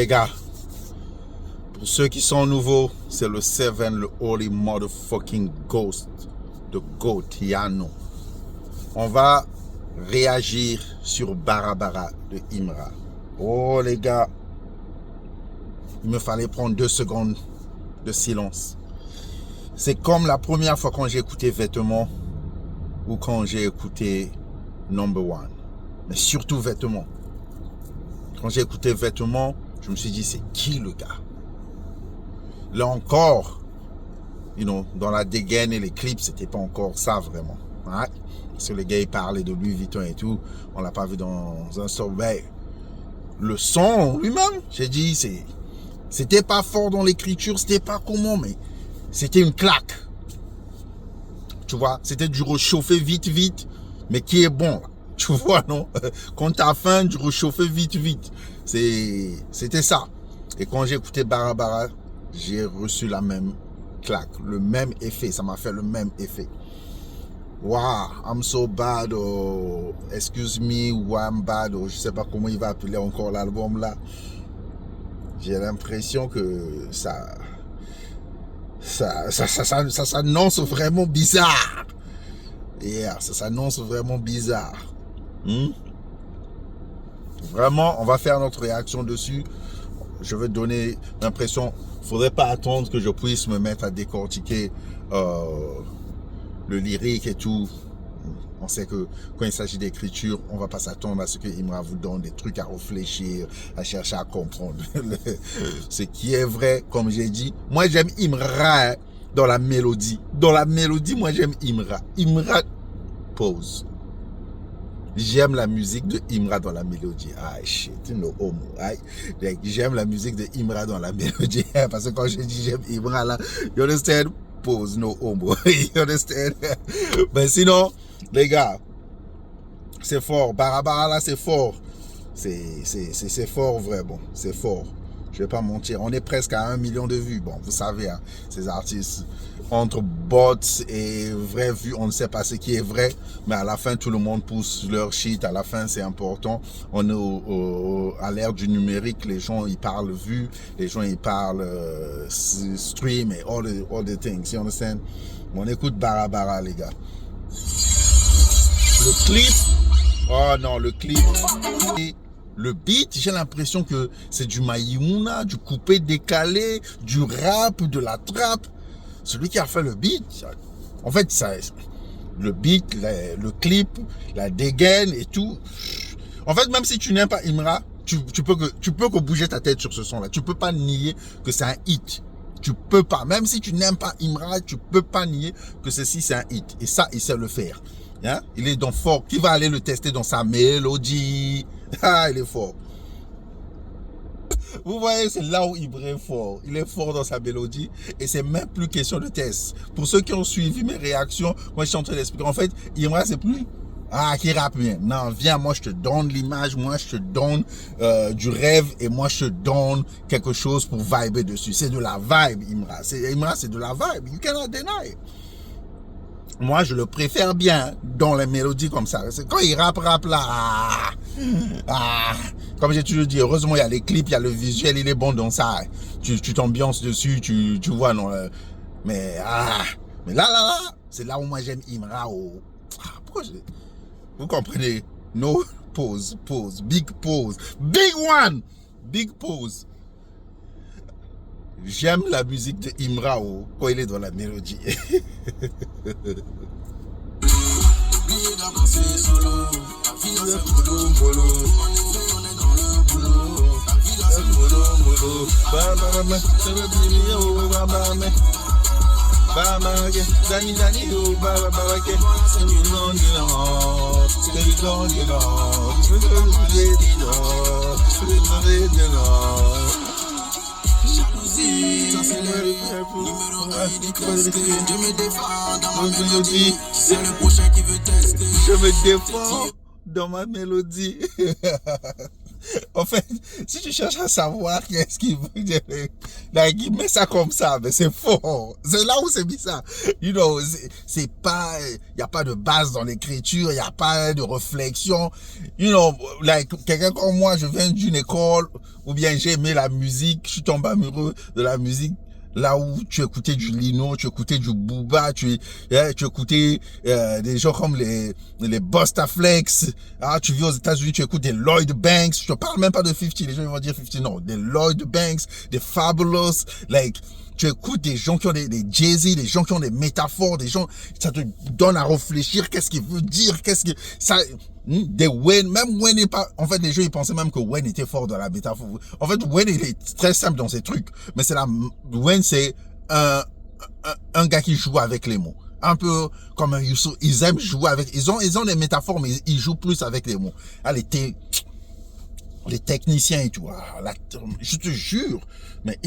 Les gars, pour ceux qui sont nouveaux, c'est le Seven, le Holy Motherfucking Ghost de Gotiano. On va réagir sur Barabara de Imra. Oh les gars, il me fallait prendre 2 secondes de silence. C'est comme la première fois quand j'ai écouté Vêtements ou quand j'ai écouté Number One. Mais surtout Vêtements. Quand j'ai écouté Vêtements, je me suis dit, c'est qui le gars? Là encore, dans la dégaine et les clips, c'était pas encore ça vraiment. Hein? Parce que les gars, ils parlaient de Louis Vuitton et tout. On l'a pas vu dans un sommeil. Le son lui-même, j'ai dit, c'était pas fort dans l'écriture, c'était pas comment, mais c'était une claque. Tu vois, c'était du réchauffé vite, mais qui est bon. Là. Tu vois, non? Quand t'as faim, du réchauffé vite. C'était ça. Et quand j'ai écouté Barabara, j'ai reçu la même claque, le même effet. Ça m'a fait le même effet. Wow, I'm so bad. Oh, excuse me, I'm bad. Oh, je sais pas comment il va appeler encore l'album là. J'ai l'impression que ça s'annonce vraiment bizarre. Yeah, ça s'annonce vraiment bizarre. Vraiment, on va faire notre réaction dessus. Je vais donner l'impression, faudrait pas attendre que je puisse me mettre à décortiquer le lyrique et tout. On sait que quand il s'agit d'écriture, on va pas s'attendre à ce que Imra vous donne des trucs à réfléchir, à chercher à comprendre. Ce qui est vrai, comme j'ai dit, moi j'aime Imra dans la mélodie. Dans la mélodie, moi j'aime Imra. Imra pose. J'aime la musique de Imra dans la mélodie. Ah shit, no homo. J'aime la musique de Imra dans la mélodie. Parce que quand je dis j'aime Imra là, you understand? Pose, no homo. You understand? Mais sinon, les gars, c'est fort. Barabara là, c'est fort. C'est fort vraiment. C'est fort. Je vais pas mentir. On est presque à 1 million de vues. Bon, vous savez, hein, ces artistes, entre bots et vraies vues, on ne sait pas ce qui est vrai. Mais à la fin, tout le monde pousse leur shit. À la fin, c'est important. On est à l'ère du numérique. Les gens, ils parlent vues. Les gens, ils parlent stream et all the things. You understand? On écoute Barabara, les gars. Le clip. Oh non, le clip. Le beat, j'ai l'impression que c'est du Maïmouna, du coupé décalé, du rap, de la trappe. Celui qui a fait le beat, en fait, le beat, le clip, la dégaine et tout. En fait, même si tu n'aimes pas Imra, tu peux que bouger ta tête sur ce son-là. Tu peux pas nier que c'est un hit. Tu peux pas. Même si tu n'aimes pas Imra, tu peux pas nier que ceci c'est un hit. Et ça, il sait le faire. Hein? Il est donc fort. Qui va aller le tester dans sa mélodie? Ah, il est fort. Vous voyez, c'est là où Ibra est fort. Il est fort dans sa mélodie et c'est même plus question de test. Pour ceux qui ont suivi mes réactions, moi je suis en train d'expliquer. En fait, Ibra c'est plus qui rappe bien. Non, viens, moi je te donne l'image, moi je te donne du rêve et moi je te donne quelque chose pour vibrer dessus. C'est de la vibe, Imra. Imra, c'est de la vibe. You cannot deny. Moi, je le préfère bien dans les mélodies comme ça. C'est quand il rappe là. Comme j'ai toujours dit, heureusement, il y a les clips, il y a le visuel, il est bon dans ça. Tu t'ambiances dessus, tu vois, non. Mais là, c'est là où moi j'aime Imra. Vous comprenez? No pause, big one, big pause. J'aime la musique de Imra quand il est dans la mélodie. Je me défends dans ma mélodie. En fait, si tu cherches à savoir qu'est-ce qu'il veut dire, like, il met ça comme ça, mais c'est faux. C'est là où c'est bizarre. You know, c'est pas, il n'y a pas de base dans l'écriture, il n'y a pas de réflexion. You know, like, quelqu'un comme moi, je viens d'une école, ou bien j'ai aimé la musique, je suis tombé amoureux de la musique. Là où tu écoutais du Lino, tu écoutais du Booba, tu écoutais des gens comme les Bustaflex. Ah, tu vis aux États-Unis, tu écoutes des Lloyd Banks. Je te parle même pas de 50, les gens ils vont dire 50, non, des Lloyd Banks, des Fabulous, like tu écoutes des gens qui ont des Jay-Z, des gens qui ont des métaphores, des gens, ça te donne à réfléchir, qu'est-ce qu'il veut dire, qu'est-ce que ça, des Wayne, même Wayne n'est pas, en fait, les gens, ils pensaient même que Wayne était fort dans la métaphore. En fait, Wayne, il est très simple dans ses trucs, mais Wayne, c'est un gars qui joue avec les mots. Un peu comme un Youssou, ils aiment jouer avec, ils ont des métaphores, mais ils jouent plus avec les mots. Ah, les techniciens et tout, je te jure, mais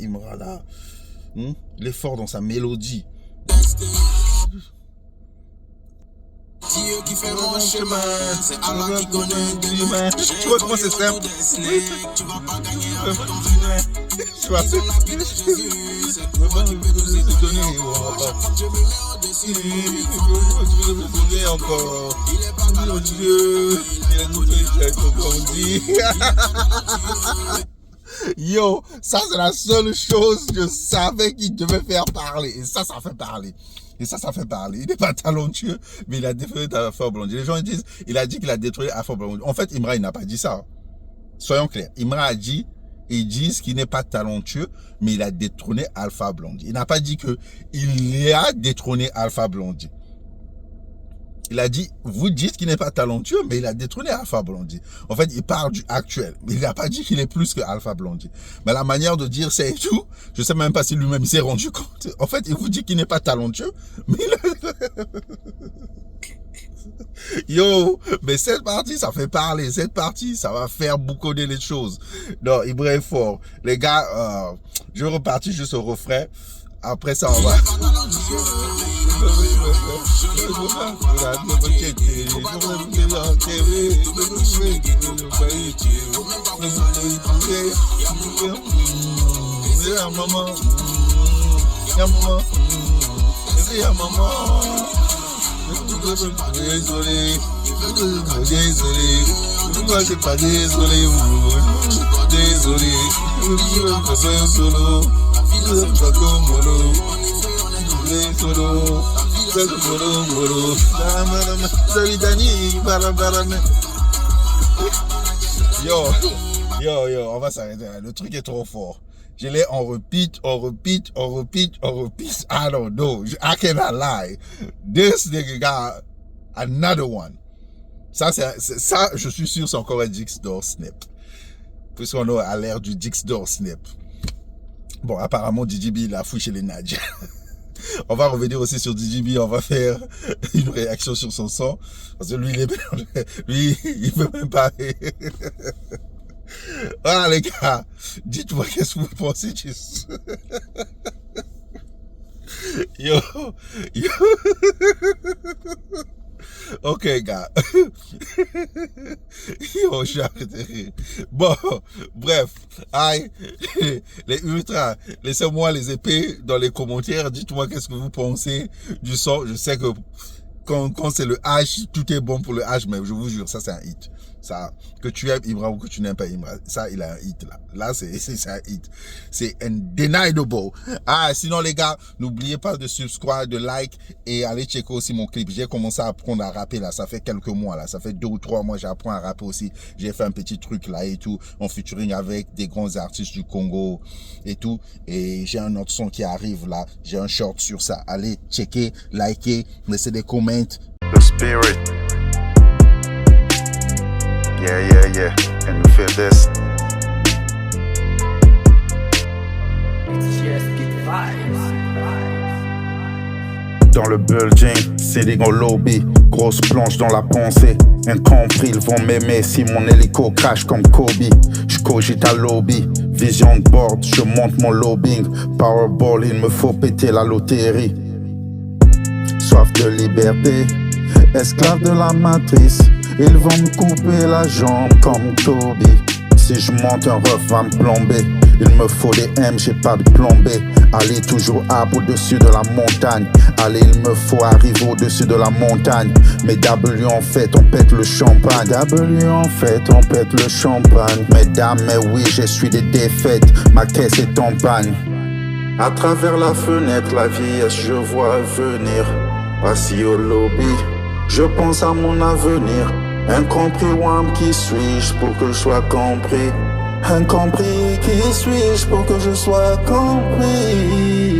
Imra là, il est fort dans sa mélodie. Dieu qui fait mon chemin, c'est Allah qui connaît demain. Tu vois comment c'est simple? Tu vas pas gagner avec ton chemin. Tu vois, c'est encore. Mon Dieu, il a dit. Yo, ça c'est la seule chose que je savais qu'il devait faire parler. Et ça fait parler. Il n'est pas talentueux, mais il a détruit Alpha Blondy. Les gens disent, il a dit qu'il a détruit Alpha Blondy. En fait, Imra, il n'a pas dit ça. Soyons clairs. Imra a dit, ils disent qu'il n'est pas talentueux, mais il a détrôné Alpha Blondy. Il n'a pas dit que il a détrôné Alpha Blondy. Il a dit, vous dites qu'il n'est pas talentueux, mais il a détrôné Alpha Blondy. En fait, il parle du actuel. Mais il n'a pas dit qu'il est plus que Alpha Blondy. Mais la manière de dire c'est tout, je sais même pas si lui-même s'est rendu compte. En fait, il vous dit qu'il n'est pas talentueux, mais Yo, mais cette partie, ça fait parler. Cette partie, ça va faire bouconner les choses. Non, Ibra est fort. Les gars, je vais repartir juste au refrain. Après ça, on va... Yo, on va s'arrêter là. Le truc est trop fort. Je l'ai on repeat. I don't know. I cannot lie. This nigga got another one. Ça, je suis sûr, c'est encore un Dixdor Snap. Puisqu'on est à l'ère du Dixdor Snap. Bon, apparemment, DJB, il a fouillé les Nadja. On va revenir aussi sur DJB, on va faire une réaction sur son son. Parce que lui, il veut même pas. Ah, les gars, dites-moi qu'est-ce que vous pensez de ça. Yo. Ok, gars. Yo, j'ai arrêté de rire. Bon, bref. Aïe, les ultras, laissez-moi les épées dans les commentaires. Dites-moi qu'est-ce que vous pensez du son. Je sais que quand c'est le H, tout est bon pour le H, mais je vous jure, ça c'est un hit. Ça, que tu aimes Imra ou que tu n'aimes pas Imra, ça il a un hit là. Là c'est un hit. C'est undeniable. Ah, sinon les gars, n'oubliez pas de subscribe, de like et allez checker aussi mon clip. J'ai commencé à apprendre à rapper là, ça fait quelques mois là, ça fait 2 ou 3 mois j'apprends à rapper aussi. J'ai fait un petit truc là et tout, en featuring avec des grands artistes du Congo et tout. Et j'ai un autre son qui arrive là, j'ai un short sur ça. Allez checker, liker, laissez des comments. The spirit. Yeah. Can you feel this? Dans le building, sitting au lobby, grosse planche dans la pensée. Incompris, ils vont m'aimer si mon hélico crash comme Kobe. J'cogite à lobby, vision de board, je monte mon lobbying. Powerball, il me faut péter la loterie. Soif de liberté, esclave de la matrice. Ils vont me couper la jambe comme Toby. Si je monte, un ref va me plomber. Il me faut des M, j'ai pas de plan B. Allez toujours up au-dessus de la montagne. Allez, il me faut arriver au-dessus de la montagne. Mais W en fait, on pète le champagne. W en fait, on pète le champagne. Mesdames, mais oui, j'essuie des défaites. Ma caisse est en panne. À travers la fenêtre, la vieillesse, je vois venir. Assis au lobby, je pense à mon avenir. Incompris, Wam, qui suis-je pour que je sois compris? Incompris, qui suis-je pour que je sois compris?